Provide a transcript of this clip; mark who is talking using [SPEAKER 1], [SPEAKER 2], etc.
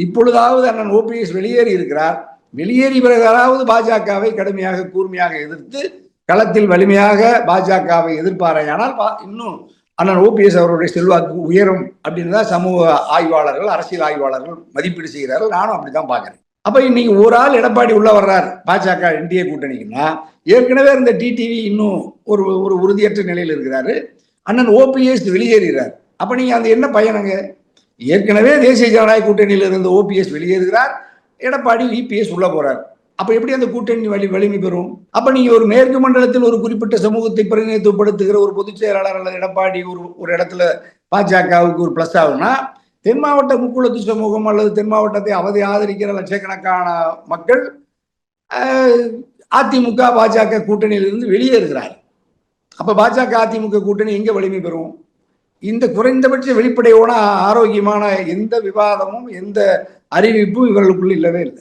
[SPEAKER 1] இப்பொழுதாவது அண்ணன் ஓபிஎஸ் வெளியேறி இருக்கிறார். வெளியேறி பிறகாவது பாஜகவை கடுமையாக கூர்மையாக எதிர்த்து களத்தில் வலிமையாக பாஜகவை எதிர்ப்பாரையானால் இன்னும் அண்ணன் ஓபிஎஸ் அவருடைய செல்வாக்கு உயரும் அப்படின்னு தான் சமூக ஆய்வாளர்கள், அரசியல் ஆய்வாளர்கள் மதிப்பீடு செய்கிறார்கள். நானும் அப்படித்தான் பாக்குறேன். அப்ப இன்னைக்கு ஒரு ஆள் எடப்பாடி உள்ள வர்றார் பாஜக என்டிஏ கூட்டணிக்குன்னா, ஏற்கனவே இந்த டிடிவி இன்னும் ஒரு ஒரு உறுதியற்ற நிலையில் இருக்கிறாரு. அண்ணன் ஓபிஎஸ் வெளியேறுகிறார். அப்ப நீங்க அந்த என்ன பயனுங்க? ஏற்கனவே தேசிய ஜனநாயக கூட்டணியில் இருந்த ஓபிஎஸ் வெளியேறுகிறார், எடப்பாடி இபிஎஸ் உள்ள போறார். அப்ப எப்படி அந்த கூட்டணி வலிமை பெறும்? அப்ப நீங்க ஒரு மேற்கு மண்டலத்தில் ஒரு குறிப்பிட்ட சமூகத்தை பிரதிநிதித்துவப்படுத்துகிற ஒரு பொதுச் செயலாளர் அல்லது எடப்பாடி ஒரு இடத்துல பாஜகவுக்கு ஒரு பிளஸ் ஆகுனா, தென் மாவட்ட முக்குளத்து சமூகம் அல்லது தென் மாவட்டத்தை அவதை ஆதரிக்கிற லட்சக்கணக்கான மக்கள் அதிமுக பாஜக கூட்டணியிலிருந்து வெளியேறுகிறார். அப்ப பாஜக அதிமுக கூட்டணி எங்க வலிமை பெறும்? இந்த குறைந்தபட்ச வெளிப்படையோட ஆரோக்கியமான எந்த விவாதமும் எந்த அறிவிப்பும் இவர்களுக்குள்ள இல்லவே இல்லை.